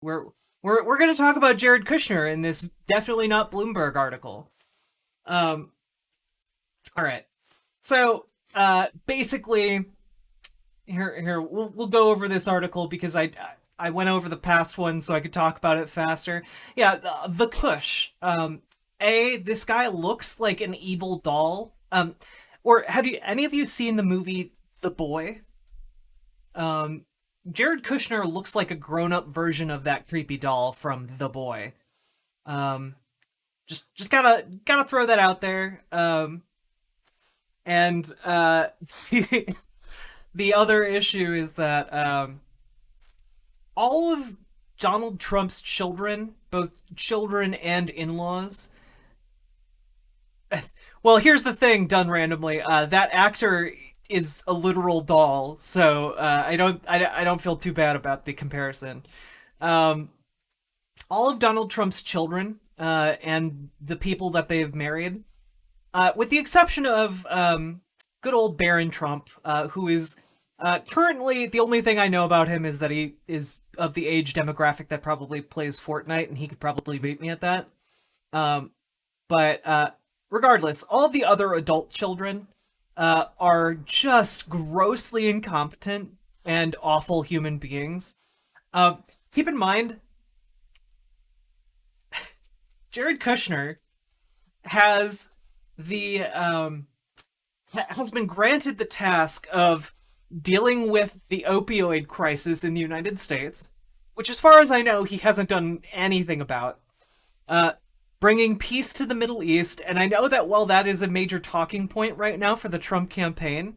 we're we're going to talk about Jared Kushner in this definitely not Bloomberg article. Um, all right. So, basically, here we'll go over this article because I went over the past one so I could talk about it faster. Yeah, the Kush. This guy looks like an evil doll. Or have you any of you seen the movie The Boy? Um, Jared Kushner looks like a grown-up version of that creepy doll from The Boy. Um, just gotta throw that out there. And the other issue is that all of Donald Trump's children, both children and in-laws. Well, here's the thing, done randomly. That actor is a literal doll, so I don't feel too bad about the comparison. Um, all of Donald Trump's children and the people that they have married, with the exception of good old Barron Trump, who is currently the only thing I know about him is that he is of the age demographic that probably plays Fortnite, and he could probably beat me at that. Um, but regardless, all of the other adult children are just grossly incompetent and awful human beings. Keep in mind, Jared Kushner has the has been granted the task of dealing with the opioid crisis in the United States, which, as far as I know, he hasn't done anything about. Uh, Bringing peace to the Middle East, and I know that while that is a major talking point right now for the Trump campaign,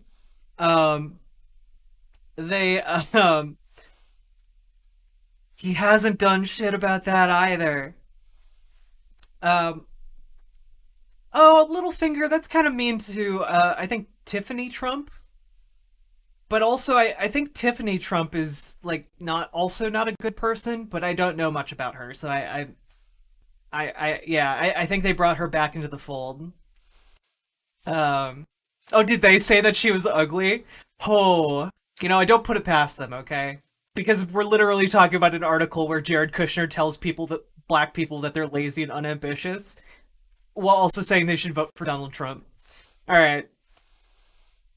um, they he hasn't done shit about that either. Um, oh, Littlefinger, that's kind of mean to I think Tiffany Trump, but also I think Tiffany Trump is like not a good person, but I don't know much about her, so I think they brought her back into the fold. Um, oh, did they say that she was ugly? Oh, I don't put it past them, okay? Because we're literally talking about an article where Jared Kushner tells people that black people that they're lazy and unambitious, while also saying they should vote for Donald Trump. All right.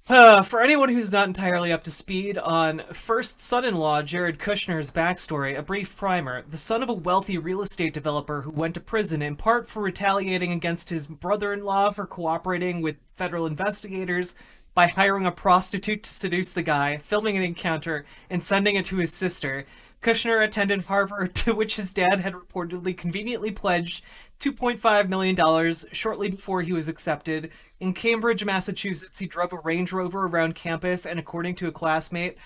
For anyone who's not entirely up to speed on first son-in-law Jared Kushner's backstory, a brief primer. The son of a wealthy real estate developer who went to prison in part for retaliating against his brother-in-law for cooperating with federal investigators by hiring a prostitute to seduce the guy, filming an encounter, and sending it to his sister. Kushner attended Harvard, to which his dad had reportedly conveniently pledged $2.5 million dollars shortly before he was accepted. In Cambridge, Massachusetts, he drove a Range Rover around campus, and according to a classmate,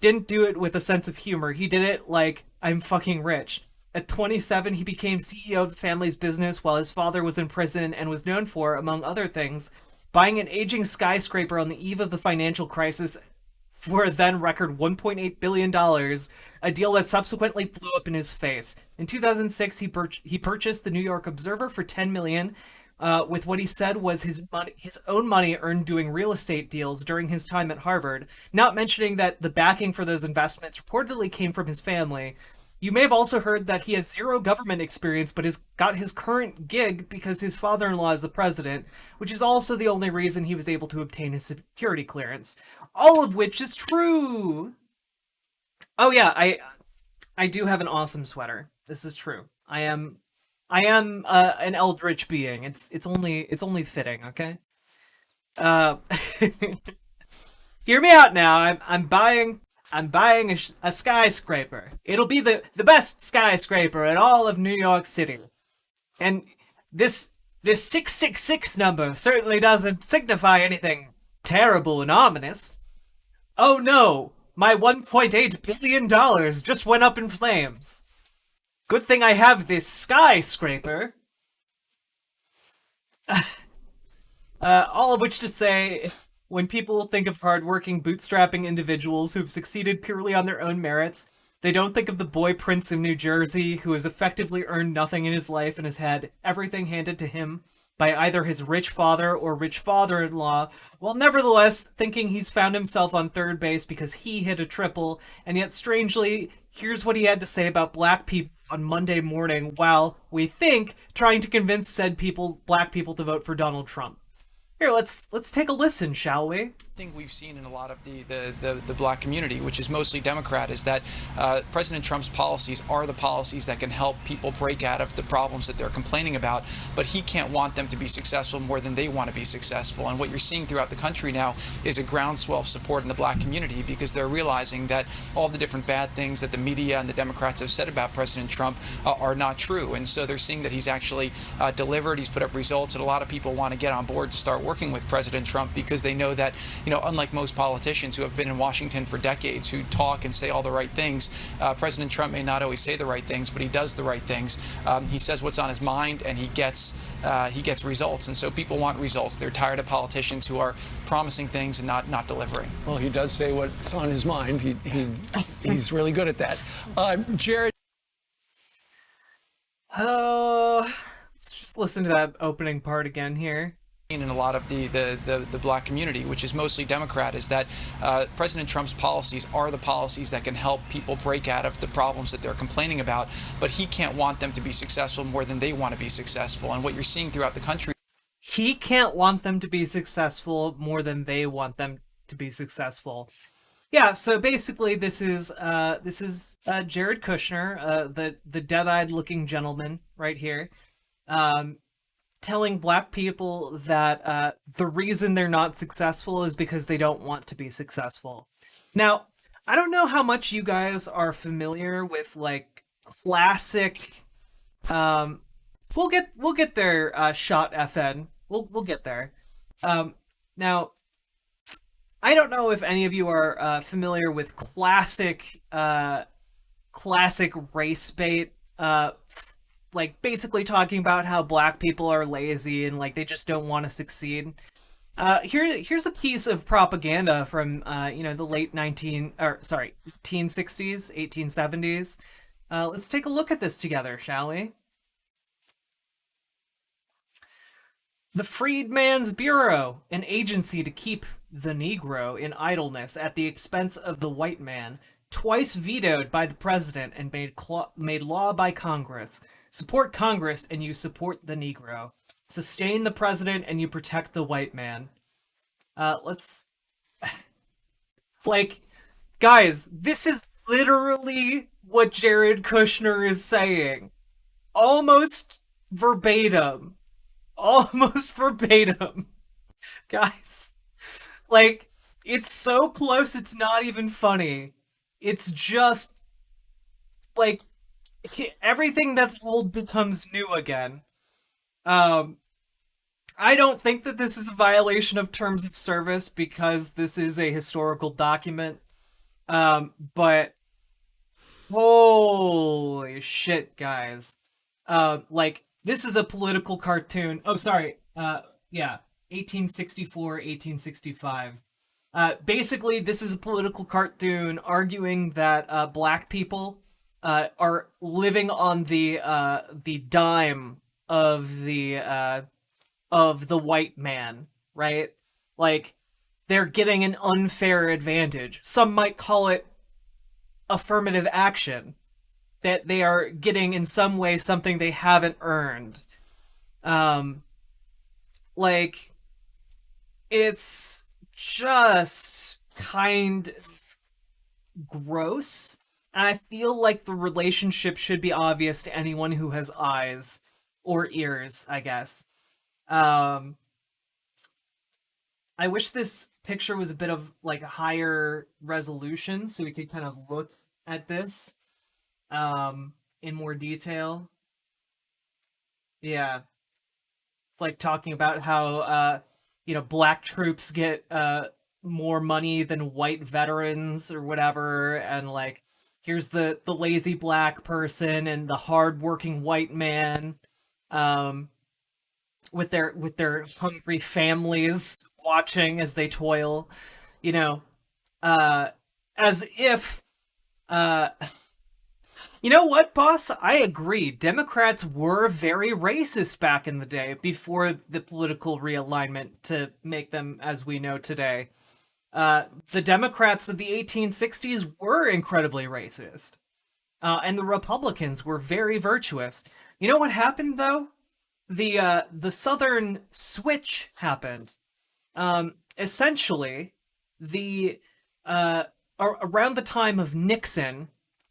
didn't do it with a sense of humor. He did it like, I'm fucking rich. At 27, he became CEO of the family's business while his father was in prison and was known for, among other things, buying an aging skyscraper on the eve of the financial crisis for a then record $1.8 billion, dollars, a deal that subsequently blew up in his face. In 2006, he purchased the New York Observer for $10 million, with what he said was his own money earned doing real estate deals during his time at Harvard, not mentioning that the backing for those investments reportedly came from his family. You may have also heard that he has zero government experience, but has got his current gig because his father-in-law is the president, which is also the only reason he was able to obtain his security clearance. All of which is true. Oh yeah, I do have an awesome sweater. This is true. I am an eldritch being. It's only fitting, okay? Uh, Hear me out now. I'm buying a skyscraper. It'll be the best skyscraper in all of New York City. And this 666 number certainly doesn't signify anything terrible and ominous. Oh no, my $1.8 billion dollars just went up in flames. Good thing I have this skyscraper. All of which to say, when people think of hardworking, bootstrapping individuals who've succeeded purely on their own merits, they don't think of the boy prince of New Jersey who has effectively earned nothing in his life and has had everything handed to him by either his rich father or rich father-in-law, while nevertheless thinking he's found himself on third base because he hit a triple, and yet strangely, Here's what he had to say about black people on Monday morning while we think trying to convince said people, black people, to vote for Donald Trump. Here, let's take a listen, shall we? Thing we've seen in a lot of the black community, which is mostly Democrat, is that President Trump's policies are the policies that can help people break out of the problems that they're complaining about, but he can't want them to be successful more than they want to be successful. And what you're seeing throughout the country now is a groundswell of support in the black community because they're realizing that all the different bad things that the media and the Democrats have said about President Trump are not true. And so they're seeing that he's actually delivered, he's put up results, and a lot of people want to get on board to start working with President Trump because they know that, unlike most politicians who have been in Washington for decades, who talk and say all the right things, President Trump may not always say the right things, but he does the right things. He says what's on his mind, and he gets results. And so people want results. They're tired of politicians who are promising things and not delivering. Well, he does say what's on his mind. He's really good at that. Jared. Oh, let's just listen to that opening part again here. In a lot of the black community, which is mostly Democrat, is that President Trump's policies are the policies that can help people break out of the problems that they're complaining about, but he can't want them to be successful more than they want to be successful. And what you're seeing throughout the country, he can't want them to be successful more than they want them to be successful. Yeah, so basically this is Jared Kushner, the dead-eyed looking gentleman right here, telling black people that the reason they're not successful is because they don't want to be successful. Now, I don't know how much you guys are familiar with like classic. We'll get there. Shot FN. We'll get there. Now, I don't know if any of you are familiar with classic race bait. Like basically talking about how black people are lazy and like they just don't want to succeed. Here's a piece of propaganda from the late 1860s, 1870s. Let's take a look at this together, shall we? The Freedman's Bureau, an agency to keep the Negro in idleness at the expense of the white man, twice vetoed by the president and made law by Congress. Support Congress and you support the Negro. Sustain the president and you protect the white man. Let's... like, guys, this is literally what Jared Kushner is saying. Almost verbatim. Almost verbatim. Guys. Like, it's so close it's not even funny. It's just... like... everything that's old becomes new again. I don't think that this is a violation of terms of service because this is a historical document. But holy shit, guys. Like, this is a political cartoon. Oh, sorry. Yeah. 1864, 1865. Basically, this is a political cartoon arguing that black people are living on the dime of the white man, right? Like, they're getting an unfair advantage. Some might call it affirmative action, that they are getting in some way something they haven't earned. Like, it's just kind of gross. And I feel like the relationship should be obvious to anyone who has eyes or ears, I guess. I wish this picture was a bit of like higher resolution so we could kind of look at this in more detail. Yeah. It's like talking about how black troops get more money than white veterans or whatever, and like here's the lazy black person and the hardworking white man with their hungry families watching as they toil, as if you know what, boss? I agree. Democrats were very racist back in the day before the political realignment to make them as we know today. The Democrats of the 1860s were incredibly racist. and the Republicans were very virtuous. You know what happened though? The Southern switch happened. Essentially, the around the time of Nixon,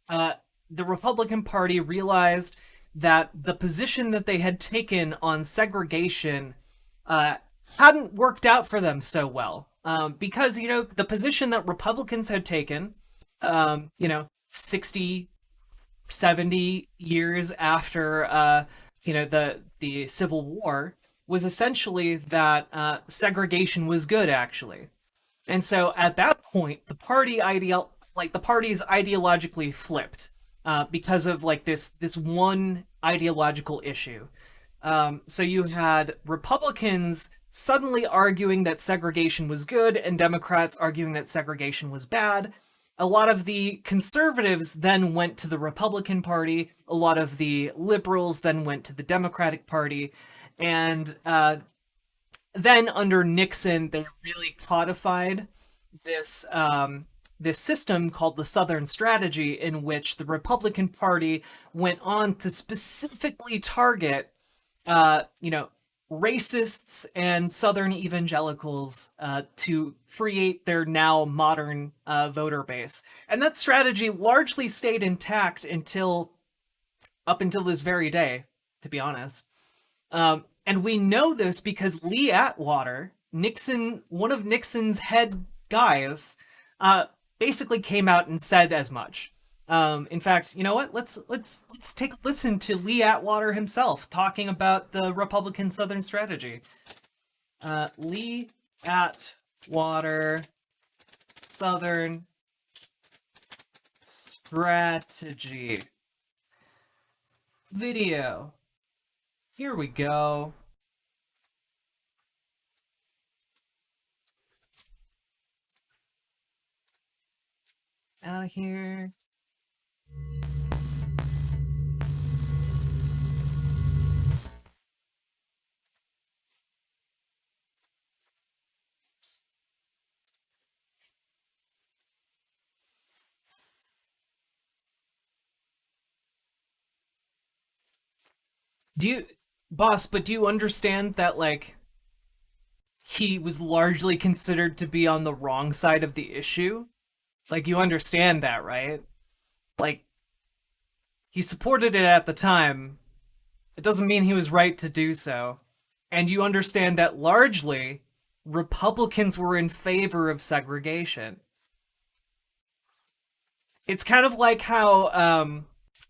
uh, the Republican Party realized that the position that they had taken on segregation uh, hadn't worked out for them so well. Because, the position that Republicans had taken, 60, 70 years after, the Civil War, was essentially that segregation was good, actually. And so at that point, the parties ideologically flipped because of like this one ideological issue. So you had Republicans suddenly arguing that segregation was good and Democrats arguing that segregation was bad. A lot of the conservatives then went to the Republican Party. A lot of the liberals then went to the Democratic Party. And then under Nixon, they really codified this system called the Southern Strategy, in which the Republican Party went on to specifically target, racists and Southern evangelicals to create their now modern voter base. And that strategy largely stayed intact up until this very day, to be honest. And we know this because Lee Atwater, one of Nixon's head guys, basically came out and said as much. In fact, you know what? Let's take a listen to Lee Atwater himself talking about the Republican Southern strategy. Lee Atwater, Southern strategy. Video. Here we go. Out of here. Do you understand that, like, he was largely considered to be on the wrong side of the issue? Like, you understand that, right? Like, he supported it at the time. It doesn't mean he was right to do so. And you understand that largely, Republicans were in favor of segregation. It's kind of like how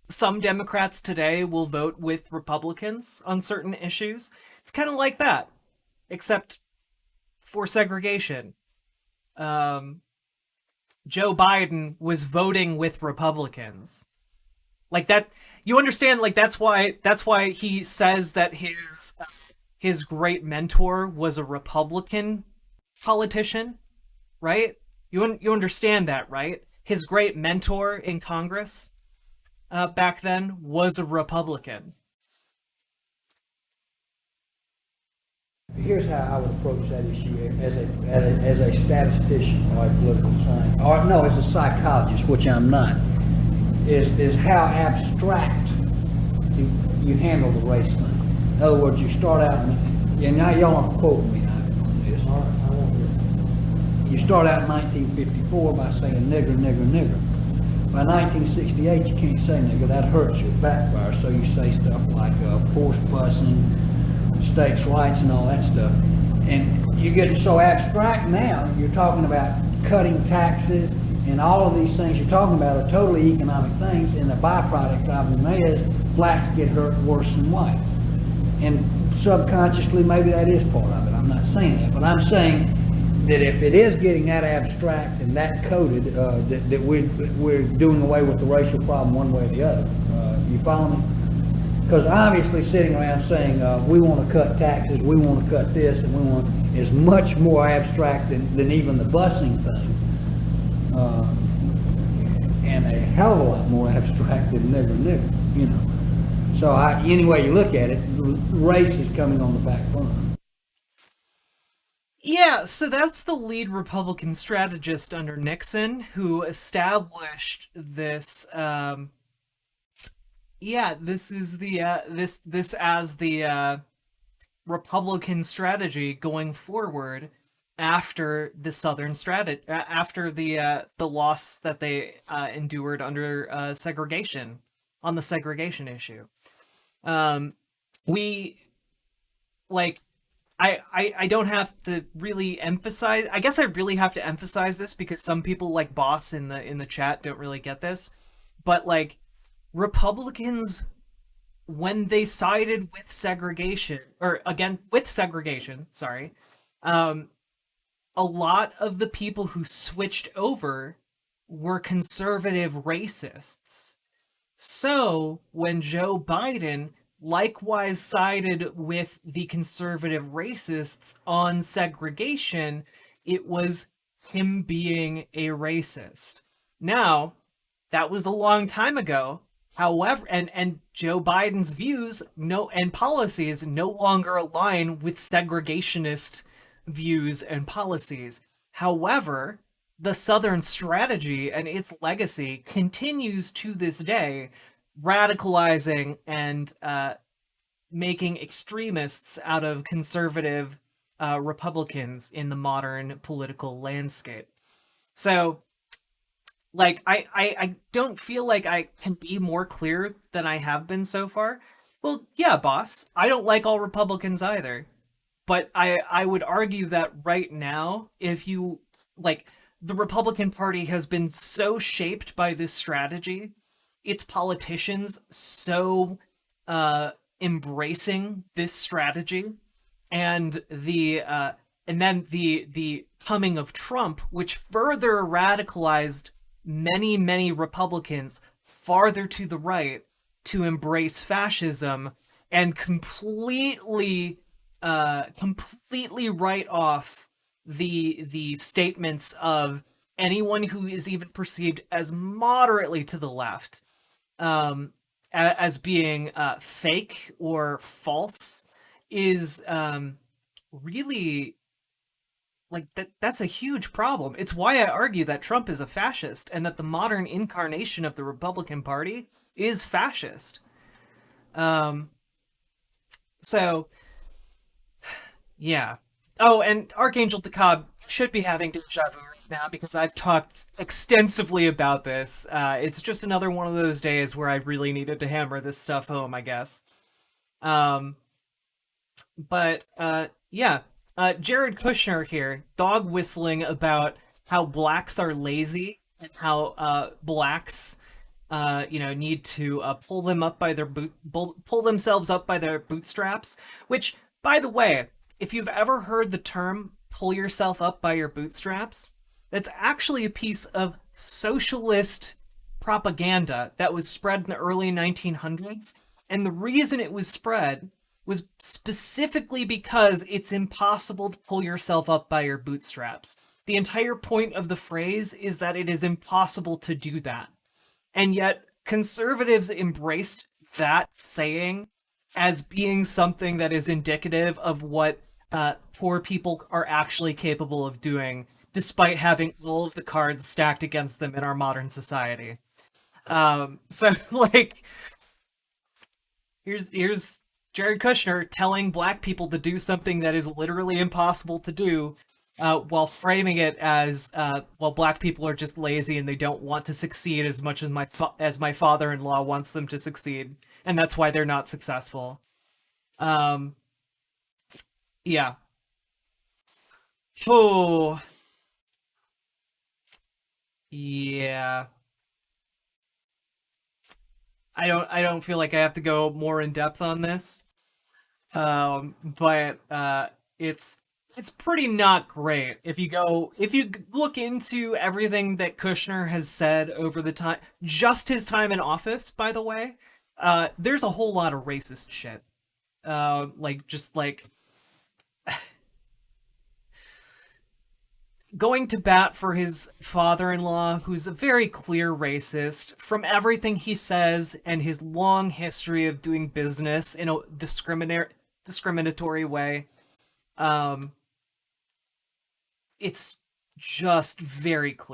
some Democrats today will vote with Republicans on certain issues. It's kind of like that, except for segregation. Um, Joe Biden was voting with Republicans. Like that, you understand? Like that's why he says that his great mentor was a Republican politician, right? You understand that, right? His great mentor in Congress back then was a Republican. Here's how I would approach that issue as a statistician or a political scientist, or no, as a psychologist, which I'm not, is how abstract you handle the race thing. In other words, you start out, and now y'all aren't quoting me on this. All right, I won't hear it. You start out in 1954 by saying nigger, nigger, nigger. By 1968, you can't say nigger. That hurts your backfire. So you say stuff like forced busing, states' rights, and all that stuff. And you're getting so abstract now. You're talking about cutting taxes, and all of these things you're talking about are totally economic things. And the byproduct of them is blacks get hurt worse than whites. And subconsciously, maybe that is part of it. I'm not saying that, but I'm saying that if it is getting that abstract and that coded, that we're doing away with the racial problem one way or the other. You follow me? Because obviously sitting around saying we want to cut taxes, we want to cut this, and we want is much more abstract than even the busing thing, and a hell of a lot more abstract than nigger, you know. So any way you look at it, race is coming on the back burner. Yeah, so that's the lead Republican strategist under Nixon who established yeah, this is the this as the Republican strategy going forward after the Southern strategy, after the loss that they endured under segregation, on the segregation issue. Um, we like I don't have to really emphasize. I guess I really have to emphasize this because some people like Boss in the chat don't really get this. But like Republicans, when they sided with segregation, or again with segregation, sorry, um, a lot of the people who switched over were conservative racists. So, when Joe Biden likewise sided with the conservative racists on segregation, it was him being a racist. Now, that was a long time ago. However, and Joe Biden's views no and policies no longer align with segregationist views and policies. However, the Southern strategy and its legacy continues to this day, radicalizing and making extremists out of conservative Republicans in the modern political landscape. So, like, I don't feel like I can be more clear than I have been so far. Well, yeah, boss, I don't like all Republicans either. But I would argue that right now, if you like, the Republican Party has been so shaped by this strategy, its politicians so embracing this strategy, and then the coming of Trump, which further radicalized many Republicans farther to the right to embrace fascism and completely write off the statements of anyone who is even perceived as moderately to the left, as being fake or false, is really like that's a huge problem. It's why I argue that Trump is a fascist and that the modern incarnation of the Republican Party is fascist. Um, so yeah. Oh, and Archangel Decab should be having deja vu right now because I've talked extensively about this. It's just another one of those days where I really needed to hammer this stuff home, I guess. Um, but yeah, Jared Kushner here, dog whistling about how blacks are lazy and how blacks, need to pull themselves up by their bootstraps. Which, by the way, if you've ever heard the term "pull yourself up by your bootstraps," that's actually a piece of socialist propaganda that was spread in the early 1900s. And the reason it was spread was specifically because it's impossible to pull yourself up by your bootstraps. The entire point of the phrase is that it is impossible to do that. And yet, conservatives embraced that saying as being something that is indicative of what poor people are actually capable of doing, despite having all of the cards stacked against them in our modern society. So, like, here's Jared Kushner telling black people to do something that is literally impossible to do, while framing it as, well, black people are just lazy and they don't want to succeed as much as my father-in-law wants them to succeed, and that's why they're not successful. Um, yeah. Oh, yeah. I don't feel like I have to go more in depth on this. But it's pretty not great if you look into everything that Kushner has said over the time, just his time in office, by the way. There's a whole lot of racist shit. Like just like going to bat for his father-in-law, who's a very clear racist, from everything he says and his long history of doing business in a discriminatory way. Um, it's just very clear.